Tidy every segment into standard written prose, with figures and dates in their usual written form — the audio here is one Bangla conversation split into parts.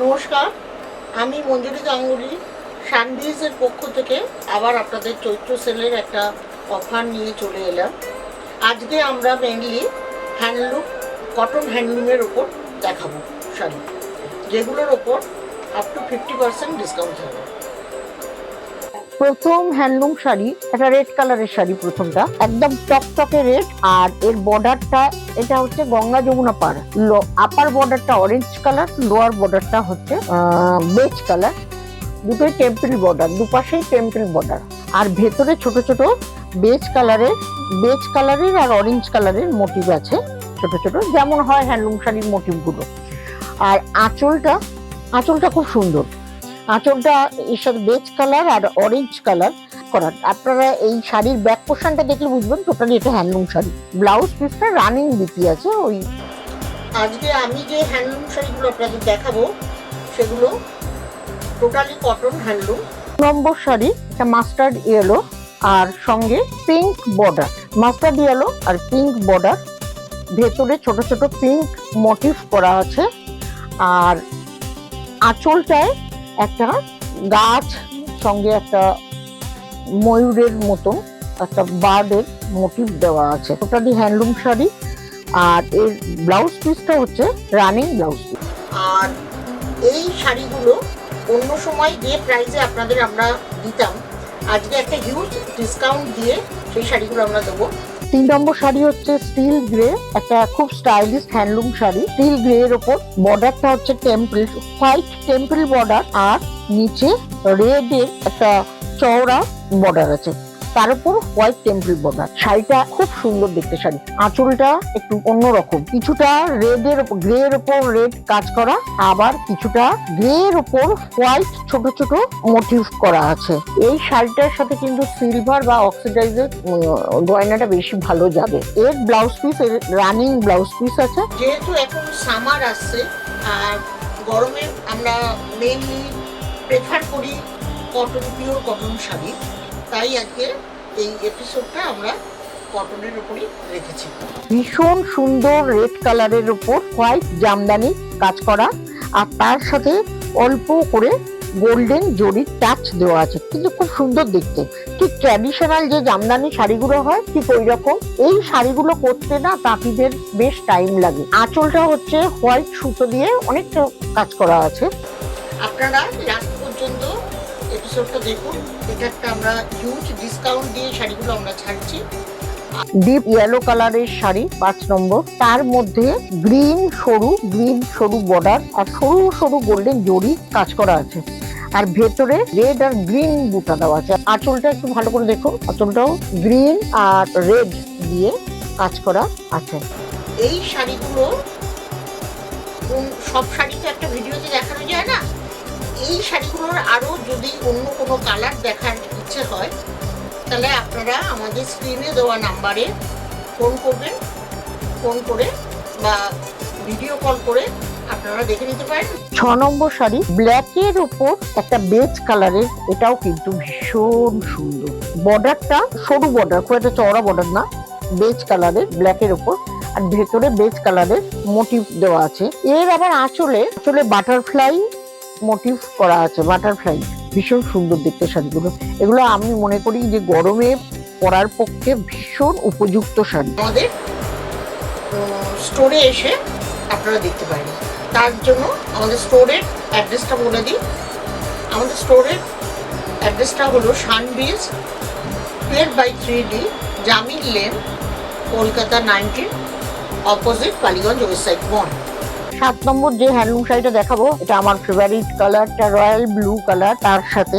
নমস্কার, আমি মঞ্জুরি গাঙ্গুলি শানবিজের পক্ষ থেকে আবার আপনাদের চৈত্র সেলের একটা অফার নিয়ে চলে এলাম। আজকে আমরা মেনলি হ্যান্ডলুম, কটন হ্যান্ডলুমের ওপর দেখাবো শাড়ি, যেগুলোর ওপর আপ টু 50% ডিসকাউন্ট থাকবে। প্রথম হ্যান্ডলুম শাড়ি, একটা রেড কালারের শাড়ি, প্রথমটা একদম টকটকে রেড, আর এর বর্ডারটা এটা হচ্ছে গঙ্গা যমুনা পার। আপার বর্ডারটা অরেঞ্জ কালার, লোয়ার বর্ডারটা হচ্ছে বেজ কালার। দুটোই টেম্পল বর্ডার, দুপাশেই টেম্পল বর্ডার। আর ভেতরে ছোট ছোট বেজ কালারের আর অরেঞ্জ কালারের মোটিভ আছে, ছোট ছোট, যেমন হয় হ্যান্ডলুম শাড়ির মোটিভগুলো। আর আঁচলটা খুব সুন্দর। আঁচলটা এর সাথে বেজ কালার আর অরেঞ্জ কালার করা। আপনারা এই শাড়ির ব্যাক পোর্শনটা দেখলে বুঝবেন টোটালি এটা হ্যান্ডলুম শাড়ি। ব্লাউজ পিসটা রানিং বিপি আছে। আজকে আমি যে হ্যান্ডলুম শাড়িগুলো আপনাদের দেখাবো সেগুলো টোটালি কটন হ্যান্ডলুম। নম্বর শাড়ি, এটা মাস্টার্ড ইয়েলো আর সঙ্গে পিঙ্ক বর্ডার, মাস্টার্ড ইয়েলো আর পিঙ্ক বর্ডার, ভেতরে ছোট ছোট পিঙ্ক মোটিভ করা আছে। আর আঁচলটায় একটা গাছ, সঙ্গে একটা ময়ূরের মতন একটা বার্ডের মোটিভ দেওয়া আছে। Totally handloom sari. আর এর ব্লাউজ পিসটা হচ্ছে রানিং ব্লাউজ পিস। আর এই শাড়িগুলো অন্য সময় যে প্রাইসে আপনাদের আমরা দিতাম, আজকে একটা হিউজ ডিসকাউন্ট দিয়ে সেই শাড়িগুলো আমরা দেবো। 3 নম্বর শাড়ি হচ্ছে স্টিল গ্রে, একটা খুব stylish handloom sari. Still grey এর ওপর বর্ডারটা হচ্ছে টেম্পল, হোয়াইট টেম্পল বর্ডার, আর নিচে রেড এর একটা চওড়া বর্ডার আছে, তার উপর হোয়াইট টেম্পল বর্ডার। শাড়িটা খুব সুন্দর দেখতে শাড়ি। আঁচলটা একটু অন্যরকম, কিছুটা গ্রে এর উপর রেড কাজ করা, আবার কিছুটা গ্রে এর উপর হোয়াইট ছোট ছোট মোটিভ করা আছে। এই শাড়িটার সাথে কিন্তু সিলভার বা অক্সিডাইজের গয়নাটা বেশি ভালো যাবে। এর ব্লাউজ পিস, এর রানিং ব্লাউজ পিস আছে। যেহেতু এখন সামার আসছে আর গরমে আমরা মেনলি প্রেফার করি কটন, পিওর কটন শাড়ি, তাই আজকে এই এপিসোডটা আমরা কটনের উপরই রেখেছি। ভীষণ সুন্দর রেড কালারের উপর হোয়াইট জামদানি কাজ করা, আর তার সাথে অল্প করে গোল্ডেন জরির টাচ দেওয়া আছে, কিন্তু খুব সুন্দর দেখতে। ঠিক ট্র্যাডিশনাল যে জামদানি শাড়িগুলো হয় ঠিক ওই রকম। এই শাড়িগুলো করতে না তাঁতিদের বেশ টাইম লাগে। আঁচলটা হচ্ছে হোয়াইট সুতো দিয়ে অনেকটা কাজ করা আছে। আপনারা লাস্ট পর্যন্ত এপিসোডটা দেখুন। এটা একটা আমরা হিউজ ডিসকাউন্ট দিয়ে শাড়িগুলো আমরা ছাড়ছি। ডিপ ইয়েলো কালারের শাড়ি 5 নম্বর, তার মধ্যে গ্রিন সরু বর্ডার আর সরু সরু গোল্ডেন জরি কাজ করা আছে, আর ভেতরে রেড আর গ্রিন বুটা দেওয়া আছে। আঁচলটা একটু ভালো করে দেখো, আঁচলটাও গ্রিন আর রেড দিয়ে কাজ করা আছে। এই শাড়িগুলো সব শাড়িতে একটা ভিডিওতে দেখানো যায় না। এই শাড়িগুলোর আরও যদি অন্য কোনো কালার দেখার ইচ্ছে হয়, তাহলে আপনারা আমাদের স্ক্রিনে দেওয়া নাম্বারে ফোন করবেন, ফোন করে বা ভিডিও কল করে আপনারা দেখে নিতে পারেন। 6 নম্বর শাড়ি, ব্ল্যাকের উপর একটা বেজ কালারের, এটাও কিন্তু ভীষণ সুন্দর। বর্ডারটা সরু বর্ডার, খুব একটা চওড়া বর্ডার না, বেজ কালারের ব্ল্যাকের উপর, আর ভেতরে বেজ কালারের মোটিভ দেওয়া আছে। এর আবার আঁচলে বাটারফ্লাই মোটিভ করা আছে, বাটারফ্লাই। ভীষণ সুন্দর দেখতে শাড়িগুলো। এগুলো আমি মনে করি যে গরমে পরার পক্ষে ভীষণ উপযুক্ত শাড়ি। আমাদের স্টোরে এসে আপনারা দেখতে পারেন। তার জন্য আমাদের স্টোরের অ্যাড্রেসটা বলে দিই। আমাদের স্টোরের অ্যাড্রেসটা হলো শানবিজ 12/3D Jamil lane, Kolkata 19, opposite Ballygunge website 1। 7 নম্বর যে হ্যান্ডলুম শাড়িটা দেখাবো, এটা আমার ফেভারিট কালারটা রয়্যাল ব্লু কালার, তার সাথে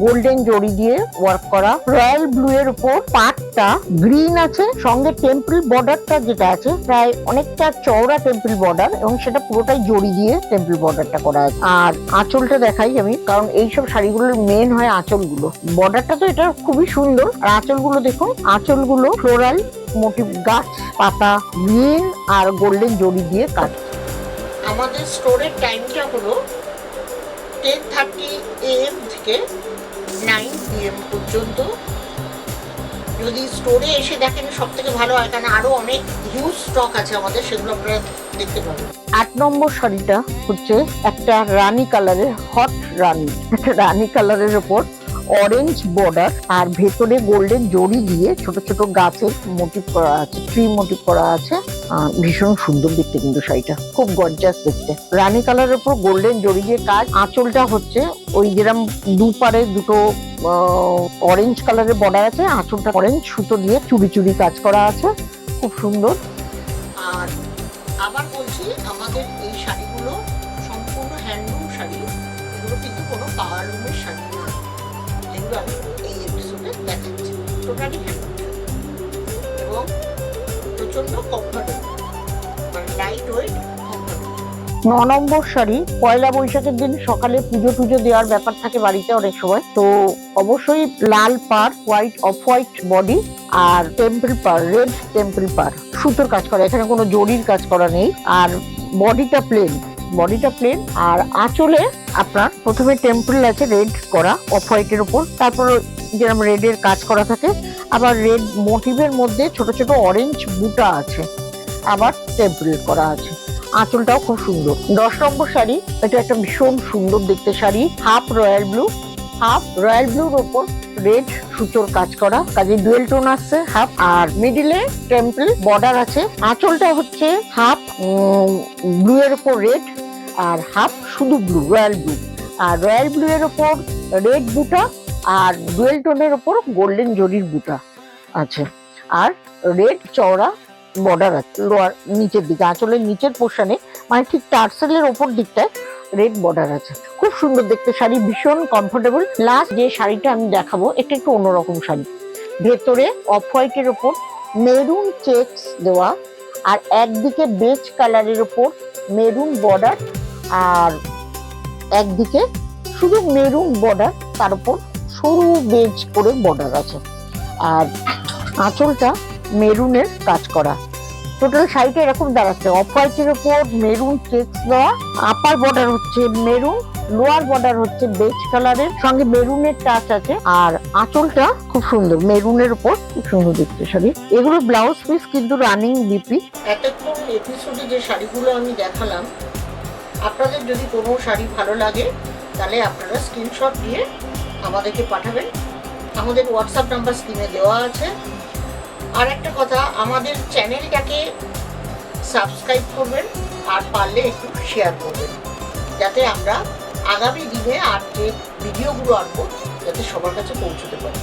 গোল্ডেন জরি দিয়ে ওয়ার্ক করা। রয়্যাল ব্লু এর উপর পাটটা গ্রিন আছে, সঙ্গে টেম্পল বর্ডারটা যেটা আছে প্রায় অনেকটা চওড়া টেম্পল বর্ডার, এবং সেটা পুরোটাই জরি দিয়ে টেম্পল বর্ডারটা করা আছে। আর আঁচলটা দেখাই আমি, কারণ এইসব শাড়িগুলোর মেন হয় আঁচলগুলো। বর্ডারটা তো এটা খুবই সুন্দর, আর আঁচলগুলো দেখুন, আঁচলগুলো ফ্লোরাল মোটিভ, গাছ পাতা, গ্রিন আর গোল্ডেন জরি দিয়ে কাজ। আমাদের স্টোরের টাইমটা হলো 10:30 AM থেকে 9 PM পর্যন্ত। যদি স্টোরে এসে দেখেন সব থেকে ভালো হয়, কারণ আরও অনেক হিউজ স্টক আছে আমাদের, সেগুলো আপনারা দেখতে পাবেন। 8 নম্বর শাড়িটা হচ্ছে একটা রানী কালারের, হট রানী, একটা রানী কালারের উপর অরেঞ্জ বর্ডার আর ভেতরে গোল্ডেন জড়ি দিয়ে ছোট ছোট গাছের মোটিভ করা আছে, ট্রি মোটিভ করা আছে। ভীষণ সুন্দর দেখতে কিন্তু শাড়িটা, খুব গর্জাস দেখতে। রানী কালারের উপর গোল্ডেন জড়ি দিয়ে কাজ। আঁচলটা হচ্ছে ওই যেরকম দুপারে দুটো অরেঞ্জ কালারের বর্ডার আছে, আঁচলটা অরেঞ্জ সুতো দিয়ে চুড়ি চুড়ি কাজ করা আছে, খুব সুন্দর। আর আবার বলছি, আমাদের এই শাড়িগুলো সম্পূর্ণ হ্যান্ডলুম শাড়ি, এগুলো কিন্তু কোনো পাওয়ার লুমের শাড়ি না, যেগুলো আমি এই এপিসোডে দেখাচ্ছি। টোটালি হ্যান্ডলুম এবং প্রচন্ড কমফোর্টেবল, মানে লাইট ওয়েট, কমফোর্টেবল। 9 নম্বর শাড়ি, পয়লা বৈশাখের দিন সকালে পুজো টুজো দেওয়ার ব্যাপার থাকে বাড়িতে অনেক সময়, তো অবশ্যই লাল পাড়, হোয়াইট, অফ হোয়াইট বডি আর টেম্পল পাড়, রেড টেম্পল পাড়, সুতোর কাজ করা, এখানে কোনো জরির কাজ করা নেই। আর বডিটা প্লেন, আর আঁচলে আপনার প্রথমে টেম্পল আছে রেড করা অফ হোয়াইটের উপর, তারপর যেরকম রেডের কাজ করা থাকে, আবার রেড মোটিভের মধ্যে ছোট ছোট অরেঞ্জ বুটা আছে, আবার টেম্পল করা আছে। আঁচলটাও খুব সুন্দর। 10 নম্বর শাড়ি, এটা একটা ভীষণ সুন্দর দেখতে শাড়ি, হাফ রয়্যাল ব্লুর ওপর রেড সুতোর কাজ করা, কাজে ডুয়েল টোন আসছে হাফ, আর মিডিলে টেম্পল বর্ডার আছে। আঁচলটা হচ্ছে হাফ ব্লু এর উপর রেড আর হাফ শুধু ব্লু, রয়্যাল ব্লু, আর রয়্যাল ব্লু এর উপর রেড বুটা আর ডুয়েল টোনের উপর গোল্ডেন জরির বুটা আছে, আর রেড চওড়া বর্ডার আছে লোয়ার নিচের দিকে, আঁচলের নিচের পোর্শনে, মানে ঠিক টার্সেলের ওপর দিকটায় রেড বর্ডার আছে। খুব সুন্দর দেখতে শাড়ি, ভীষণ কমফোর্টেবল। লাস্ট যে শাড়িটা আমি দেখাবো, এটা একটু অন্যরকম শাড়ি, ভেতরে অফ হোয়াইটের ওপর মেরুন চেকস দেওয়া, আর একদিকে বেজ কালারের ওপর মেরুন বর্ডার, আর একদিকে শুধু মেরুন বর্ডার, তার উপর সরু বেজ করে বর্ডার আছে, আর আঁচলটা মেরুনের কাজ করা। টোটাল শাড়িটা এরকম দাঁড়াচ্ছে, অফ হোয়াইটের উপর মেরুন চেকস দেওয়া, আপার বর্ডার হচ্ছে মেরুন, লোয়ার বর্ডার হচ্ছে বেজ কালারের সঙ্গে মেরুনের টাচ আছে, আর আঁচলটা খুব সুন্দর মেরুনের উপর, খুব সুন্দর দেখতে শাড়ি। এগুলো ব্লাউজ পিস কিন্তু রানিং বিপি। এতক্ষণ এপিসোডে যে শাড়িগুলো আমি দেখালাম, আপনাদের যদি কোনো শাড়ি ভালো লাগে তাহলে আপনারা স্ক্রিনশট দিয়ে আমাদেরকে পাঠাবেন, আমাদের হোয়াটসঅ্যাপ নাম্বার স্ক্রিনে দেওয়া আছে। আর একটা কথা, আমাদের চ্যানেলটাকে সাবস্ক্রাইব করবেন, আর পারলে একটু শেয়ার করবেন, যাতে আমরা আগামী দিনে আর যে ভিডিওগুলো আনবো যাতে সবার কাছে পৌঁছতে পারি।